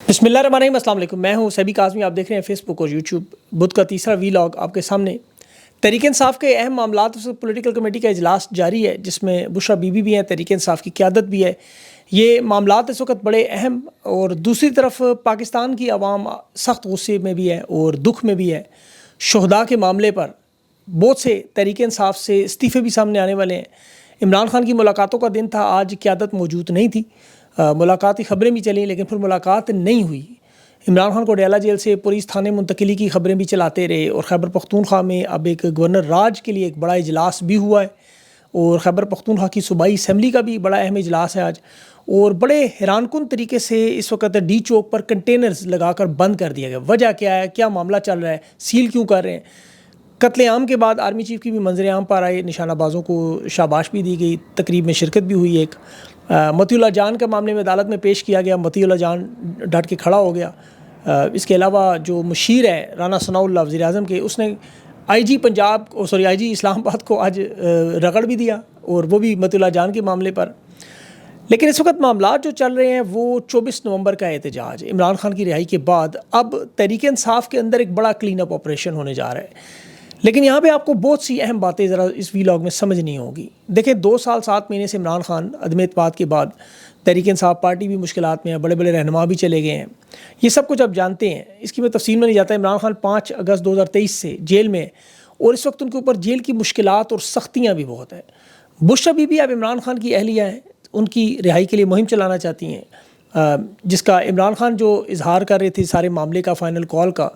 بسم اللہ الرحمن الرحیم، السلام علیکم۔ میں ہوں سیبی کاظمی، آپ دیکھ رہے ہیں فیس بک اور یوٹیوب۔ بدھ کا تیسرا ویلاگ آپ کے سامنے۔ تحریک انصاف کے اہم معاملات، پولیٹیکل کمیٹی کا اجلاس جاری ہے جس میں بشرا بی بی بھی ہیں، تحریک انصاف کی قیادت بھی ہے۔ یہ معاملات اس وقت بڑے اہم، اور دوسری طرف پاکستان کی عوام سخت غصے میں بھی ہے اور دکھ میں بھی ہے۔ شہداء کے معاملے پر بہت سے تحریک انصاف سے استعفے بھی سامنے آنے والے ہیں۔ عمران خان کی ملاقاتوں کا دن تھا، آج قیادت موجود نہیں تھی۔ ملاقات کی خبریں بھی چلیں لیکن پھر ملاقات نہیں ہوئی۔ عمران خان کو ڈیلا جیل سے پولیس تھانے منتقلی کی خبریں بھی چلاتے رہے، اور خیبر پختونخوا میں اب ایک گورنر راج کے لیے ایک بڑا اجلاس بھی ہوا ہے، اور خیبر پختونخوا کی صوبائی اسمبلی کا بھی بڑا اہم اجلاس ہے آج۔ اور بڑے حیران کن طریقے سے اس وقت ڈی چوک پر کنٹینرز لگا کر بند کر دیا گیا۔ وجہ کیا ہے، کیا معاملہ چل رہا ہے، سیل کیوں کر رہے ہیں؟ قتل عام کے بعد آرمی چیف کی بھی منظر عام پر آئے، نشانہ بازوں کو شاباش بھی دی گئی، تقریب میں شرکت بھی ہوئی۔ ایک مطیع اللہ جان کے معاملے میں عدالت میں پیش کیا گیا، مطیع اللہ جان ڈٹ کے کھڑا ہو گیا۔ اس کے علاوہ جو مشیر ہے رانا ثناء اللہ وزیر اعظم کے، اس نے آئی جی اسلام آباد کو آج رگڑ بھی دیا، اور وہ بھی مطیع اللہ جان کے معاملے پر۔ لیکن اس وقت معاملات جو چل رہے ہیں وہ 24 نومبر کا احتجاج، عمران خان کی رہائی کے بعد اب تحریک انصاف کے اندر ایک بڑا کلین اپ آپریشن ہونے جا رہا ہے۔ لیکن یہاں پہ آپ کو بہت سی اہم باتیں ذرا اس ویلاگ میں سمجھنی ہوگی۔ دیکھیں، 2 سال 7 مہینے سے عمران خان عدم اعتماد کے بعد تحریک انصاف پارٹی بھی مشکلات میں ہے، بڑے بڑے رہنما بھی چلے گئے ہیں، یہ سب کچھ آپ جانتے ہیں، اس کی میں تفصیل میں نہیں جاتا۔ عمران خان 5 اگست 2023 سے جیل میں، اور اس وقت ان کے اوپر جیل کی مشکلات اور سختیاں بھی بہت ہیں۔ بشرا بی بی اب عمران خان کی اہلیہ ہیں، ان کی رہائی کے لیے مہم چلانا چاہتی ہیں، جس کا عمران خان جو اظہار کر رہے تھے سارے معاملے کا، فائنل کال کا،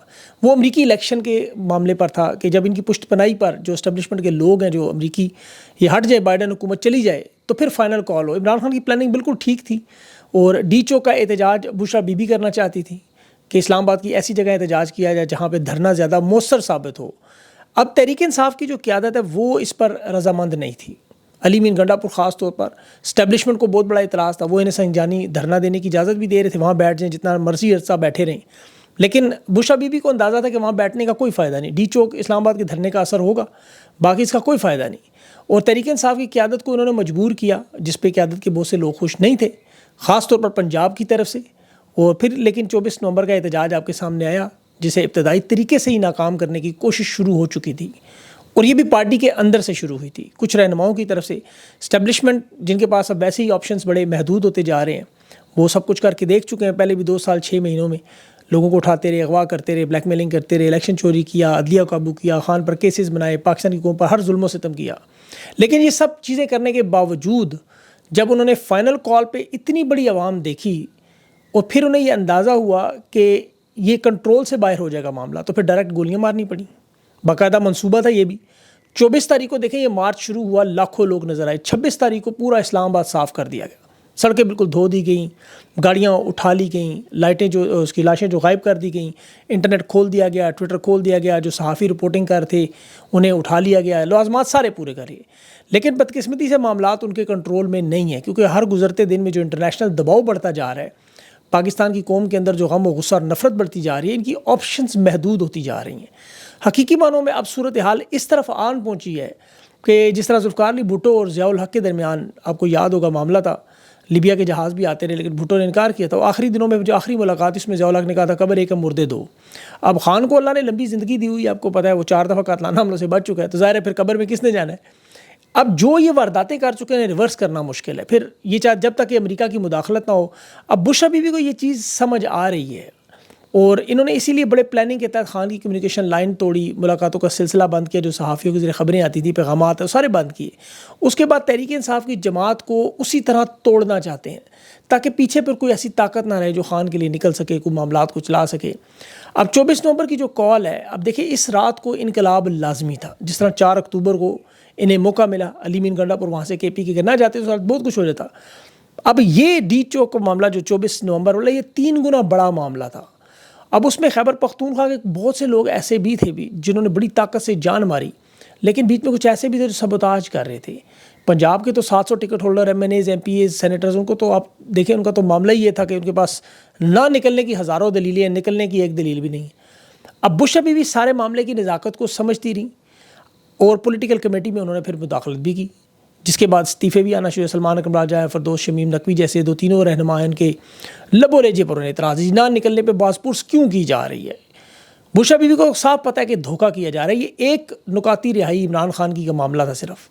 وہ امریکی الیکشن کے معاملے پر تھا کہ جب ان کی پشت پناہی پر جو اسٹیبلشمنٹ کے لوگ ہیں، جو امریکی، یہ ہٹ جائے، بائیڈن حکومت چلی جائے تو پھر فائنل کال ہو۔ عمران خان کی پلاننگ بالکل ٹھیک تھی، اور ڈی چوک کا احتجاج بشرا بی بی کرنا چاہتی تھی کہ اسلام آباد کی ایسی جگہ احتجاج کیا جائے جہاں پہ دھرنا زیادہ مؤثر ثابت ہو۔ اب تحریک انصاف کی جو قیادت ہے وہ اس پر رضامند نہیں تھی۔ علی مین گنڈا پور خاص طور پر اسٹیبلشمنٹ کو بہت بڑا اعتراض تھا، وہ انہیں سنجانی دھرنا دینے کی اجازت بھی دے رہے تھے، وہاں بیٹھ جائیں، جتنا مرضی عرصہ بیٹھے رہیں، لیکن بشرا بی بی کو اندازہ تھا کہ وہاں بیٹھنے کا کوئی فائدہ نہیں، ڈی چوک اسلام آباد کے دھرنے کا اثر ہوگا، باقی اس کا کوئی فائدہ نہیں۔ اور تحریک انصاف کی قیادت کو انہوں نے مجبور کیا، جس پہ قیادت کے بہت سے لوگ خوش نہیں تھے، خاص طور پر پنجاب کی طرف سے۔ اور پھر لیکن 24 نومبر کا احتجاج آپ کے سامنے آیا، جسے ابتدائی طریقے سے ہی ناکام کرنے کی کوشش شروع ہو چکی تھی، اور یہ بھی پارٹی کے اندر سے شروع ہوئی تھی، کچھ رہنماؤں کی طرف سے۔ اسٹیبلشمنٹ جن کے پاس اب ویسے ہی آپشنز بڑے محدود ہوتے جا رہے ہیں، وہ سب کچھ کر کے دیکھ چکے ہیں، پہلے بھی 2 سال 6 مہینوں میں لوگوں کو اٹھاتے رہے، اغوا کرتے رہے، بلیک میلنگ کرتے رہے، الیکشن چوری کیا، عدلیہ قابو کیا، خان پر کیسز بنائے، پاکستان کی قوم پر ہر ظلم و ستم کیا۔ لیکن یہ سب چیزیں کرنے کے باوجود جب انہوں نے فائنل کال پہ اتنی بڑی عوام دیکھی، اور پھر انہیں یہ اندازہ ہوا کہ یہ کنٹرول سے باہر ہو جائے گا معاملہ، تو پھر ڈائریکٹ گولیاں مارنی پڑی۔ باقاعدہ منصوبہ تھا یہ بھی۔ 24 تاریخ کو دیکھیں، یہ مارچ شروع ہوا، لاکھوں لوگ نظر آئے۔ 26 تاریخ کو پورا اسلام آباد صاف کر دیا گیا، سڑکیں بالکل دھو دی گئیں، گاڑیاں اٹھا لی گئیں، لائٹیں جو اس کی لاشیں جو غائب کر دی گئیں، انٹرنیٹ کھول دیا گیا، ٹویٹر کھول دیا گیا، جو صحافی رپورٹنگ کر تھے انہیں اٹھا لیا گیا، لوازمات سارے پورے کریے۔ لیکن بدقسمتی سے معاملات ان کے کنٹرول میں نہیں ہیں، کیونکہ ہر گزرتے دن میں جو انٹرنیشنل دباؤ بڑھتا جا رہا ہے، پاکستان کی قوم کے اندر جو غم و غصہ اور نفرت بڑھتی جا رہی ہے، ان کی آپشنز محدود ہوتی جا رہی ہیں۔ حقیقی معنوں میں اب صورتحال اس طرف آن پہنچی ہے کہ جس طرح ذوالفقار علی بھٹو اور ضیاء الحق کے درمیان آپ کو یاد ہوگا معاملہ تھا، لیبیا کے جہاز بھی آتے رہے لیکن بھٹو نے انکار کیا تھا۔ آخری دنوں میں جو آخری ملاقات اس میں ضیاء الحق نے کہا تھا قبر ایک مردے دو۔ اب خان کو اللہ نے لمبی زندگی دی ہوئی، آپ کو پتہ ہے وہ 4 دفعہ قاتلانہ حملوں سے بچ چکا ہے، تو ظاہر ہے پھر قبر میں کس نے جانا ہے؟ اب جو یہ وارداتیں کر چکے ہیں ریورس کرنا مشکل ہے، پھر یہ جب تک کہ امریکہ کی مداخلت نہ ہو۔ اب بشرا بی بی کو یہ چیز سمجھ آ رہی ہے، اور انہوں نے اسی لیے بڑے پلاننگ کے تحت خان کی کمیونیکیشن لائن توڑی، ملاقاتوں کا سلسلہ بند کیا، جو صحافیوں کے ذریعے خبریں آتی تھیں، پیغامات سارے بند کیے۔ اس کے بعد تحریک انصاف کی جماعت کو اسی طرح توڑنا چاہتے ہیں تاکہ پیچھے پر کوئی ایسی طاقت نہ رہے جو خان کے لیے نکل سکے، کوئی معاملات کو چلا سکے۔ اب 24 نومبر کی جو کال ہے، اب دیکھیں اس رات کو انقلاب لازمی تھا، جس طرح 4 اکتوبر کو انہیں موقع ملا، علی مین گنڈا پور وہاں سے کے پی کے نہ جاتے تو بہت کچھ ہو جاتا۔ اب یہ ڈی چوک کا معاملہ جو 24 نومبر والا، یہ 3 گنا بڑا معاملہ تھا۔ اب اس میں خیبر پختونخوا کے بہت سے لوگ ایسے بھی تھے جنہوں نے بڑی طاقت سے جان ماری، لیکن بیچ میں کچھ ایسے بھی تھے جو سبوتاج کر رہے تھے۔ پنجاب کے تو 700 ticket holder, M N As, M P As, senators, ان کو تو آپ دیکھیں ان کا تو معاملہ یہ تھا کہ ان کے پاس نہ نکلنے کی ہزاروں دلیلیں ہیں، نکلنے کی ایک دلیل بھی نہیں۔ اب بشرا بی بی سارے معاملے کی نزاکت کو سمجھتی رہیں، اور پولیٹیکل کمیٹی میں انہوں نے پھر مداخلت بھی کی جس کے بعد استعفے بھی آنا شروع. سلمان اکرم راجہ, فردوس شمیم نقوی جیسے 2-3 رہنما ان کے لب و لہجے پر انہیں اعتراض, نہ نکلنے پہ باز پرس کیوں کی جا رہی ہے. بشرا بی بی کو صاف پتہ ہے کہ دھوکہ کیا جا رہا ہے. یہ ایک نکاتی رہائی عمران خان کی کا معاملہ تھا صرف.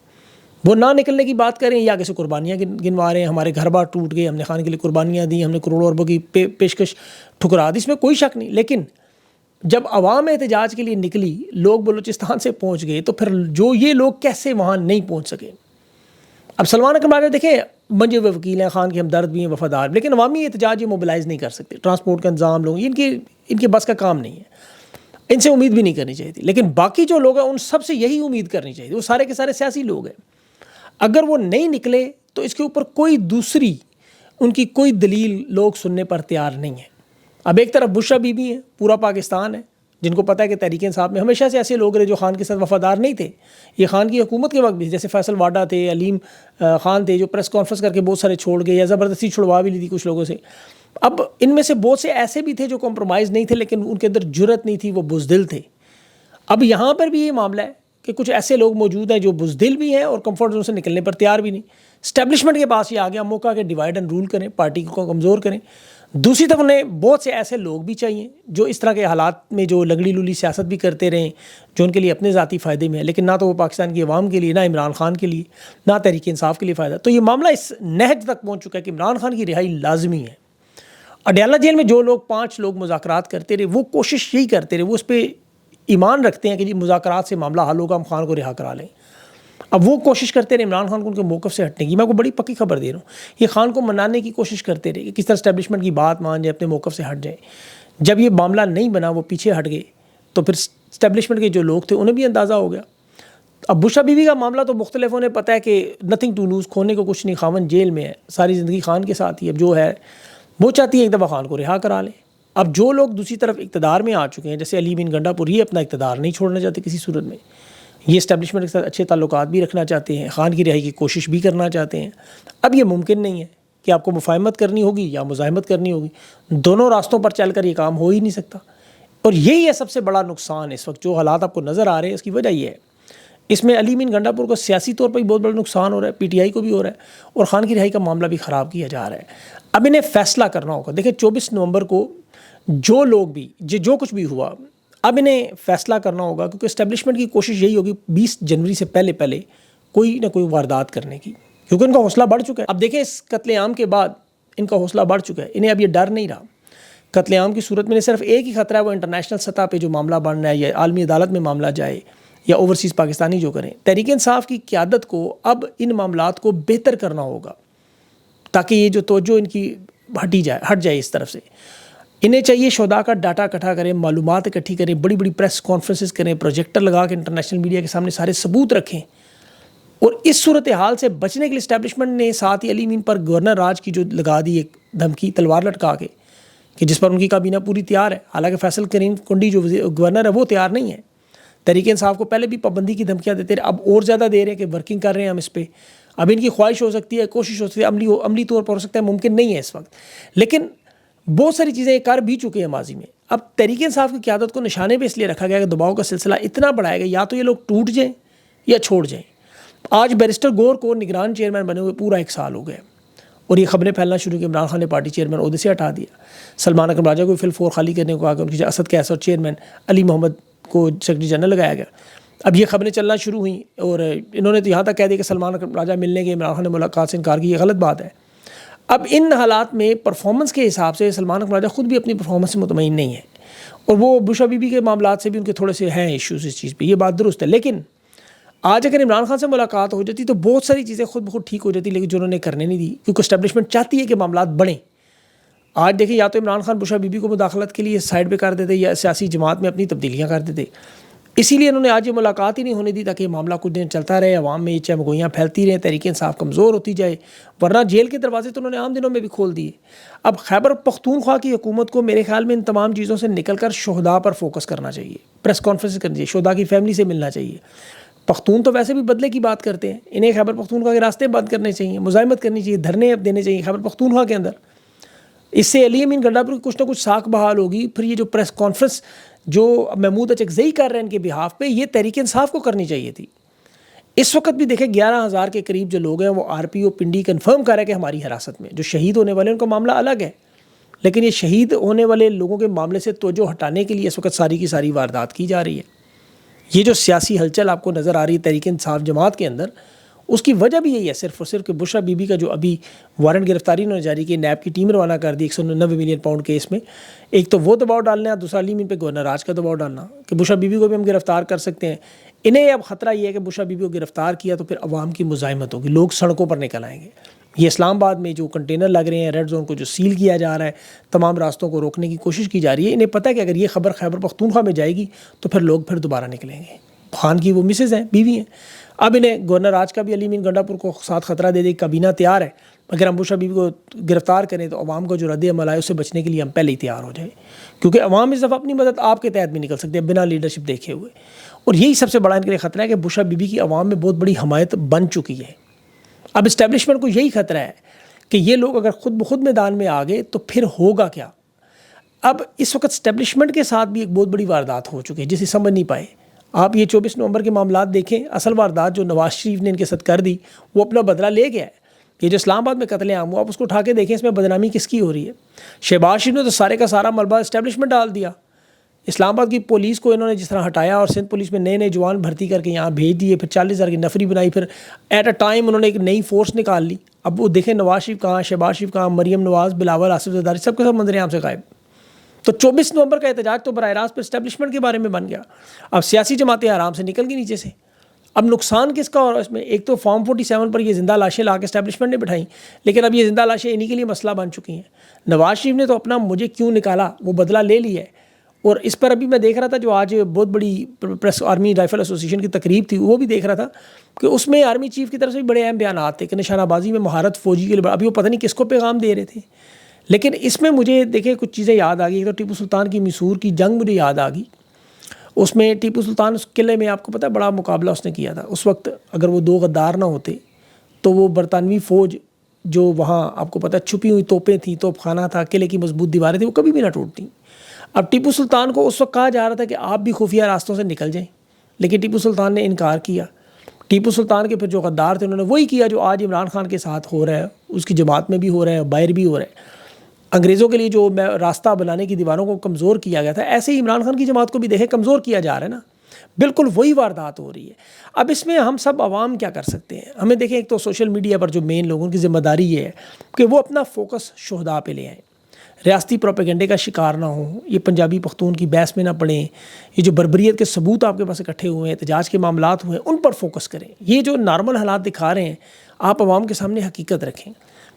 وہ نہ نکلنے کی بات کریں یا کیسے قربانیاں گنوا رہے ہیں, ہمارے گھر بار ٹوٹ گئے, ہم نے خان کے لیے قربانیاں دی, ہم نے کروڑوں اربوں کی پیشکش ٹھکرا دی, اس میں کوئی شک نہیں. لیکن جب عوام احتجاج کے لیے نکلی, لوگ بلوچستان سے پہنچ گئے, تو پھر جو یہ لوگ کیسے وہاں نہیں پہنچ سکے. اب سلمان اکرم راجہ دیکھیں منجے ہوئے وکیل ہیں, خان کے ہمدرد بھی ہیں, وفادار, لیکن عوامی احتجاج یہ موبلائز نہیں کر سکتے. ٹرانسپورٹ کا انتظام لوگ ان کے بس کا کام نہیں ہے, ان سے امید بھی نہیں کرنی چاہیے تھی. لیکن باقی جو لوگ ہیں ان سب سے یہی امید کرنی چاہیے. وہ سارے کے سارے سیاسی لوگ ہیں. اگر وہ نہیں نکلے تو اس کے اوپر کوئی دوسری ان کی کوئی دلیل لوگ سننے پر تیار نہیں ہیں. اب ایک طرف بشرا بی بی ہیں, پورا پاکستان ہے جن کو پتہ ہے کہ تحریک انصاف میں ہمیشہ سے ایسے لوگ رہے جو خان کے ساتھ وفادار نہیں تھے. یہ خان کی حکومت کے وقت بھی, جیسے فیصل واڈا تھے, علیم خان تھے, جو پریس کانفرنس کر کے بہت سارے چھوڑ گئے یا زبردستی چھڑوا بھی لی تھی کچھ لوگوں سے. اب ان میں سے بہت سے ایسے بھی تھے جو کمپرومائز نہیں تھے, لیکن ان کے اندر جرت نہیں تھی, وہ بزدل تھے. اب یہاں پر بھی یہ معاملہ ہے کہ کچھ ایسے لوگ موجود ہیں جو بزدل بھی ہیں اور کمفرٹ زون سے نکلنے پر تیار بھی نہیں. اسٹیبلشمنٹ کے پاس یہ آ گیا موقع کہ ڈیوائڈ اینڈ رول کریں, پارٹی کو کمزور کریں. دوسری طرف انہیں بہت سے ایسے لوگ بھی چاہیے جو اس طرح کے حالات میں جو لگڑی لولی سیاست بھی کرتے رہیں, جو ان کے لیے اپنے ذاتی فائدے میں ہے, لیکن نہ تو وہ پاکستان کی عوام کے لیے, نہ عمران خان کے لیے, نہ تحریک انصاف کے لیے فائدہ. تو یہ معاملہ اس نہج تک پہنچ چکا ہے کہ عمران خان کی رہائی لازمی ہے. اڈیالہ جیل میں جو لوگ 5 لوگ مذاکرات کرتے رہے, وہ کوشش یہی کرتے رہے, وہ اس پہ ایمان رکھتے ہیں کہ جی مذاکرات سے معاملہ حل ہوگا, ہم خان کو رہا کرا لیں. اب وہ کوشش کرتے رہے عمران خان کو ان کے موقف سے ہٹنے کی. میں کو بڑی پکی خبر دے رہا ہوں, یہ خان کو منانے کی کوشش کرتے رہے کہ کس طرح اسٹیبلشمنٹ کی بات مان جائے, اپنے موقف سے ہٹ جائے. جب یہ معاملہ نہیں بنا, وہ پیچھے ہٹ گئے, تو پھر اسٹیبلشمنٹ کے جو لوگ تھے انہیں بھی اندازہ ہو گیا. اب بشرا بی بی کا معاملہ تو مختلف, انہیں پتہ ہے کہ نتھنگ ٹو لوز, کھونے کو کچھ نہیں, خاون جیل میں ہے, ساری زندگی خان کے ساتھ ہی. اب جو ہے وہ چاہتی ہے ایک دفعہ خان کو رہا کرا لیں. اب جو لوگ دوسری طرف اقتدار میں آ چکے ہیں, جیسے علی بن گنڈا پور, یہ اپنا اقتدار نہیں چھوڑنا چاہتے کسی صورت میں. یہ اسٹیبلشمنٹ کے ساتھ اچھے تعلقات بھی رکھنا چاہتے ہیں, خان کی رہائی کی کوشش بھی کرنا چاہتے ہیں. اب یہ ممکن نہیں ہے کہ آپ کو مفاہمت کرنی ہوگی یا مزاحمت کرنی ہوگی. دونوں راستوں پر چل کر یہ کام ہو ہی نہیں سکتا. اور یہی ہے سب سے بڑا نقصان اس وقت, جو حالات آپ کو نظر آ رہے ہیں اس کی وجہ یہ ہے. اس میں علی بن گنڈا پور کو سیاسی طور پر بھی بہت بڑا نقصان ہو رہا ہے, پی ٹی آئی کو بھی ہو رہا ہے, اور خان کی رہائی کا معاملہ بھی خراب کیا جا رہا ہے. اب انہیں فیصلہ کرنا ہوگا. دیکھیں 24 نومبر کو جو لوگ بھی جو کچھ بھی ہوا, اب انہیں فیصلہ کرنا ہوگا, کیونکہ اسٹیبلشمنٹ کی کوشش یہی ہوگی 20 جنوری سے پہلے کوئی نہ کوئی واردات کرنے کی, کیونکہ ان کا حوصلہ بڑھ چکا ہے. اب دیکھیں اس قتل عام کے بعد ان کا حوصلہ بڑھ چکا ہے, انہیں اب یہ ڈر نہیں رہا. قتل عام کی صورت میں صرف ایک ہی خطرہ ہے, وہ انٹرنیشنل سطح پہ جو معاملہ بڑھنا ہے, یا عالمی عدالت میں معاملہ جائے, یا اوورسیز پاکستانی جو کریں. تحریک انصاف کی قیادت کو اب ان معاملات کو بہتر کرنا ہوگا, تاکہ یہ جو توجہ ان کی ہٹ جائے اس طرف سے. انہیں چاہیے شہداء کا ڈاٹا اکٹھا کریں, معلومات اکٹھی کریں, بڑی بڑی پریس کانفرنسز کریں, پروجیکٹر لگا کے انٹرنیشنل میڈیا کے سامنے سارے ثبوت رکھیں. اور اس صورتحال سے بچنے کے لیے اسٹیبلشمنٹ نے ساتھ ہی علی مین پر گورنر راج کی جو لگا دی ایک دھمکی, تلوار لٹکا کے, کہ جس پر ان کی کابینہ پوری تیار ہے. حالانکہ فیصل کریم کنڈی جو گورنر ہے وہ تیار نہیں ہے. تحریک انصاف کو پہلے بھی پابندی کی دھمکیاں دیتے رہے, اب اور زیادہ دے رہے ہیں کہ ورکنگ کر رہے ہیں ہم اس پہ. اب ان کی خواہش ہو سکتی ہے, کوشش ہو سکتی ہے, عملی طور پر ہو سکتا ہے, ممکن نہیں ہے اس وقت, لیکن بہت ساری چیزیں کر بھی چکے ہیں ماضی میں. اب تحریک انصاف کی قیادت کو نشانے پہ اس لیے رکھا گیا کہ دباؤ کا سلسلہ اتنا بڑھائے گا, یا تو یہ لوگ ٹوٹ جائیں یا چھوڑ جائیں. آج بیرسٹر گور کو نگران چیئرمین بنے ہوئے پورا 1 سال ہو گئے, اور یہ خبریں پھیلنا شروع کی عمران خان نے پارٹی چیئرمین عہدے سے ہٹا دیا. سلمان اکرم راجہ کو فی الفور خالی کرنے کو آگے, ان کی اسد کیس اور چیئرمین علی محمد کو سیکرٹری جنرل لگایا گیا. اب یہ خبریں چلنا شروع ہوئیں, اور انہوں نے تو یہاں تک کہہ دیا کہ سلمان اکرم راجہ ملنے کے, عمران خان نے ملاقات سے انکار کی. یہ غلط بات ہے. اب ان حالات میں پرفارمنس کے حساب سے سلمان اکرم راجہ خود بھی اپنی پرفارمنس سے مطمئن نہیں ہے, اور وہ بشرا بی بی کے معاملات سے بھی ان کے تھوڑے سے ہیں ایشوز اس چیز پہ, یہ بات درست ہے. لیکن آج اگر عمران خان سے ملاقات ہو جاتی تو بہت ساری چیزیں خود بخود ٹھیک ہو جاتی, لیکن جو انہوں نے کرنے نہیں دی, کیونکہ اسٹیبلشمنٹ چاہتی ہے کہ معاملات بڑھیں. آج دیکھیں, یا تو عمران خان بشرا بی بی کو مداخلت کے لیے سائڈ پہ کر دیتے, یا سیاسی جماعت میں اپنی تبدیلیاں کر دیتے. اسی لیے انہوں نے آج یہ ملاقات ہی نہیں ہونے دی, تاکہ یہ معاملہ کچھ دن چلتا رہے, عوام میں یہ چمگوئیاں پھیلتی رہیں, تحریک انصاف کمزور ہوتی جائے. ورنہ جیل کے دروازے تو انہوں نے عام دنوں میں بھی کھول دیے. اب خیبر پختونخوا کی حکومت کو میرے خیال میں ان تمام چیزوں سے نکل کر شہداء پر فوکس کرنا چاہیے, پریس کانفرنس کرنی چاہیے, شہداء کی فیملی سے ملنا چاہیے. پختون تو ویسے بھی بدلے کی بات کرتے ہیں, انہیں خیبر پختونخوا کے راستے بند کرنے چاہیے, مزاحمت کرنی چاہیے, دھرنے اب دینے چاہیے خیبر پختونخوا کے اندر. اس سے علی امین گنڈا پر کچھ نہ کچھ ساکھ بحال ہوگی. پھر یہ جو پریس کانفرنس جو محمود اچکزئی کر رہے ہیں ان کے بہاف پہ, یہ تحریک انصاف کو کرنی چاہیے تھی. اس وقت بھی دیکھیں 11,000 کے قریب جو لوگ ہیں وہ RPO پنڈی کنفرم کر رہا ہے کہ ہماری حراست میں. جو شہید ہونے والے ہیں ان کا معاملہ الگ ہے، لیکن یہ شہید ہونے والے لوگوں کے معاملے سے توجہ ہٹانے کے لیے اس وقت ساری کی ساری واردات کی جا رہی ہے. یہ جو سیاسی ہلچل آپ کو نظر آ رہی ہے تحریک انصاف جماعت کے اندر، اس کی وجہ بھی یہی ہے صرف اور صرف کہ بشرا بی بی کا جو ابھی وارنٹ گرفتاری انہوں نے جاری کی، نیب کی ٹیم روانہ کر دی 199 ملین پاؤنڈ کیس میں. ایک تو وہ دباؤ ڈالنا ہے، دوسرا علی مین پہ گورنر راج کا دباؤ ڈالنا کہ بشرا بی بی کو بھی ہم گرفتار کر سکتے ہیں. انہیں اب خطرہ یہ ہے کہ بشرا بی بی کو گرفتار کیا تو پھر عوام کی مزاحمت ہوگی، لوگ سڑکوں پر نکل آئیں گے. یہ اسلام آباد میں جو کنٹینر لگ رہے ہیں ریڈ زون کو جو سیل کیا جا رہا ہے، تمام راستوں کو روکنے کی کوشش کی جا رہی ہے، انہیں پتہ ہے کہ اگر یہ خبر خیبر پختونخوا میں جائے گی تو پھر لوگ پھر دوبارہ نکلیں گے. خان کی وہ مسز ہیں، بیوی ہیں. اب انہیں گورنر راج کا بھی علی مین گنڈا پور کو ساتھ خطرہ دے دے. کابینہ تیار ہے، اگر ہم بشرا بیوی کو گرفتار کریں تو عوام کا جو رد عمل ہے اس سے بچنے کے لیے ہم پہلے ہی تیار ہو جائیں، کیونکہ عوام اس دفعہ اپنی مدد آپ کے تحت بھی نکل سکتے ہیں بنا لیڈرشپ دیکھے ہوئے. اور یہی سب سے بڑا ان کے لیے خطرہ ہے کہ بشرا بیوی کی عوام میں بہت بڑی حمایت بن چکی ہے. اب اسٹیبلشمنٹ کو یہی خطرہ ہے کہ یہ لوگ اگر خود بخود میدان میں آ گئے تو پھر ہوگا کیا. اب اس وقت اسٹیبلشمنٹ کے ساتھ بھی ایک بہت بڑی واردات ہو چکی ہے جسے سمجھ نہیں پائے. آپ یہ 24 نومبر کے معاملات دیکھیں، اصل واردات جو نواز شریف نے ان کے ساتھ کر دی وہ اپنا بدلہ لے گیا ہے. یہ جو اسلام آباد میں قتل عام ہوا آپ اس کو اٹھا کے دیکھیں، اس میں بدنامی کس کی ہو رہی ہے. شہباز شریف نے تو سارے کا سارا ملبہ اسٹیبلشمنٹ ڈال دیا. اسلام آباد کی پولیس کو انہوں نے جس طرح ہٹایا اور سندھ پولیس میں نئے نئے جوان بھرتی کر کے یہاں بھیج دیے، پھر 40,000 کی نفری بنائی، پھر ایٹ اے ٹائم انہوں نے ایک نئی فورس نکال لی. اب وہ دیکھیں نواز شریف کہاں، شہباز شریف کہاں، مریم نواز، بلاول، آصف زرداری سب کے سب منظر عام سے غائب. تو 24 نومبر کا احتجاج تو براہ راست پر اسٹیبلشمنٹ کے بارے میں بن گیا. اب سیاسی جماعتیں آرام سے نکل گئی نیچے سے. اب نقصان کس کا؟ اور اس میں ایک تو فارم 47 پر یہ زندہ لاشیں لا کے اسٹیبلشمنٹ نے بٹھائیں، لیکن اب یہ زندہ لاشیں انہی کے لیے مسئلہ بن چکی ہیں. نواز شریف نے تو اپنا مجھے کیوں نکالا وہ بدلہ لے لیا ہے. اور اس پر ابھی میں دیکھ رہا تھا جو آج بہت بڑی پریس آرمی رائفل ایسوسی ایشن کی تقریب تھی، وہ بھی دیکھ رہا تھا کہ اس میں آرمی چیف کی طرف سے بھی بڑے اہم بیانات تھے کہ نشانہ بازی میں مہارت فوجی کے لیے. ابھی وہ پتہ نہیں کس کو پیغام دے رہے تھے، لیکن اس میں مجھے دیکھیں کچھ چیزیں یاد آ گئی. ایک تو ٹیپو سلطان کی میسور کی جنگ مجھے یاد آ گئی. اس میں ٹیپو سلطان اس قلعے میں آپ کو پتہ ہے بڑا مقابلہ اس نے کیا تھا. اس وقت اگر وہ 2 غدار نہ ہوتے تو وہ برطانوی فوج جو وہاں آپ کو پتہ ہے چھپی ہوئی توپیں تھیں، توپ خانہ تھا، قلعے کی مضبوط دیواریں تھیں، وہ کبھی بھی نہ ٹوٹتیں. اب ٹیپو سلطان کو اس وقت کہا جا رہا تھا کہ آپ بھی خفیہ راستوں سے نکل جائیں، لیکن ٹیپو سلطان نے انکار کیا. ٹیپو سلطان کے پھر جو غدار تھے انہوں نے وہی کیا جو آج عمران خان کے ساتھ ہو رہا ہے، اس کی جماعت میں بھی ہو رہا ہے، باہر بھی ہو رہا ہے. انگریزوں کے لیے جو راستہ بنانے کی دیواروں کو کمزور کیا گیا تھا، ایسے ہی عمران خان کی جماعت کو بھی دیکھیں کمزور کیا جا رہا ہے نا. بالکل وہی واردات ہو رہی ہے. اب اس میں ہم سب عوام کیا کر سکتے ہیں؟ ہمیں دیکھیں ایک تو سوشل میڈیا پر جو مین لوگوں کی ذمہ داری یہ ہے کہ وہ اپنا فوکس شہداء پہ لے آئیں، ریاستی پروپیگنڈے کا شکار نہ ہوں، یہ پنجابی پختون کی بحث میں نہ پڑیں. یہ جو بربریت کے ثبوت آپ کے پاس اکٹھے ہوئے ہیں، احتجاج کے معاملات ہوئے ہیں، ان پر فوکس کریں. یہ جو نارمل حالات دکھا رہے ہیں آپ عوام کے سامنے حقیقت رکھیں.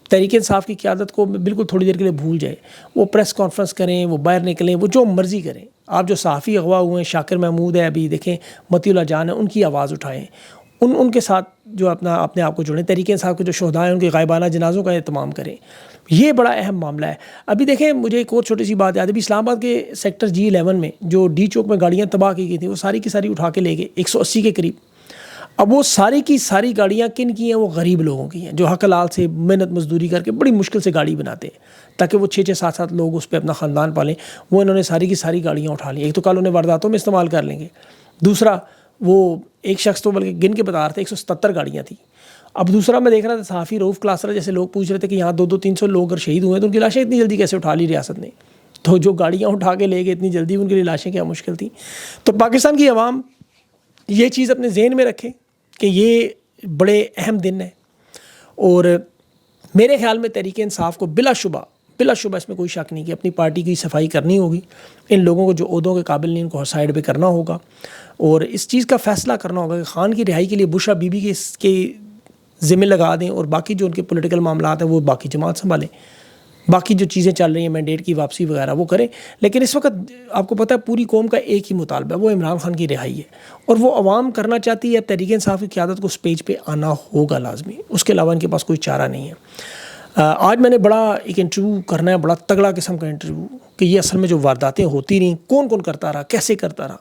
تحریک انصاف کی قیادت کو بالکل تھوڑی دیر کے لیے بھول جائے. وہ پریس کانفرنس کریں، وہ باہر نکلیں، وہ جو مرضی کریں. آپ جو صحافی اغوا ہوئے ہیں، شاکر محمود ہے، ابھی دیکھیں متی اللہ جان ہے، ان کی آواز اٹھائیں، ان کے ساتھ جو اپنے آپ کو جوڑیں. تحریک انصاف کے جو شہداء ہیں ان کے غائبانہ جنازوں کا اہتمام کریں. یہ بڑا اہم معاملہ ہے. ابھی دیکھیں مجھے ایک اور چھوٹی سی بات یاد ہے. ابھی اسلام آباد کے سیکٹر G11 میں جو ڈی چوک میں گاڑیاں تباہ کی گئی تھیں، وہ ساری کی ساری اٹھا کے لے گئے 180 کے قریب. اب وہ ساری کی ساری گاڑیاں کن کی ہیں؟ وہ غریب لوگوں کی ہیں جو حق حلال سے محنت مزدوری کر کے بڑی مشکل سے گاڑی بناتے ہیں تاکہ وہ 6-6 7-7 لوگ اس پہ اپنا خاندان پالیں. وہ انہوں نے ساری کی ساری گاڑیاں اٹھا لیں. ایک تو کل انہیں وارداتوں میں استعمال کر لیں گے، دوسرا وہ ایک شخص تو بلکہ گن کے بتا رہے تھے 177 گاڑیاں تھیں. اب دوسرا میں دیکھ رہا تھا صحافی رؤف کلاسرا جیسے لوگ پوچھ رہے تھے کہ یہاں 200-300 لوگ اگر شہید ہوئے ہیں تو ان کی لاشیں اتنی جلدی کیسے اٹھا لی ریاست نے؟ تو جو گاڑیاں اٹھا کے لے گئے اتنی جلدی، ان کے لیے لاشیں کیا مشکل تھیں. تو پاکستان کی عوام یہ چیز اپنے ذہن میں رکھے کہ یہ بڑے اہم دن ہیں. اور میرے خیال میں تحریک انصاف کو بلا شبہ اس میں کوئی شک نہیں کہ اپنی پارٹی کی صفائی کرنی ہوگی. ان لوگوں کو جو عہدوں کے قابل نہیں ان کو سائڈ پہ کرنا ہوگا اور اس چیز کا فیصلہ کرنا ہوگا کہ خان کی رہائی کے لیے بشرا بی بی کے اس کے ذمہ لگا دیں اور باقی جو ان کے پولیٹیکل معاملات ہیں وہ باقی جماعت سنبھالیں. باقی جو چیزیں چل رہی ہیں مینڈیٹ کی واپسی وغیرہ وہ کریں. لیکن اس وقت آپ کو پتہ ہے پوری قوم کا ایک ہی مطالبہ ہے، وہ عمران خان کی رہائی ہے اور وہ عوام کرنا چاہتی ہے. تحریک انصاف کی قیادت کو اس پیج پہ آنا ہوگا لازمی، اس کے علاوہ ان کے پاس کوئی چارہ نہیں ہے. آج میں نے بڑا ایک انٹرویو کرنا ہے، بڑا تگڑا قسم کا انٹرویو کہ یہ اصل میں جو وارداتیں ہوتی رہیں کون کون کرتا رہا، کیسے کرتا رہا،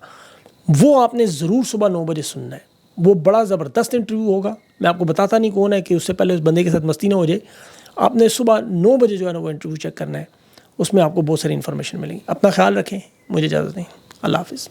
وہ آپ نے ضرور صبح 9 بجے سننا ہے. وہ بڑا زبردست انٹرویو ہوگا. میں آپ کو بتاتا نہیں کون ہے کہ اس سے پہلے اس بندے کے ساتھ مستی نہ ہو جائے. آپ نے صبح 9 بجے جو ہے نا وہ انٹرویو چیک کرنا ہے. اس میں آپ کو بہت ساری انفارمیشن ملے گی. اپنا خیال رکھیں. مجھے اجازت دیں. اللہ حافظ.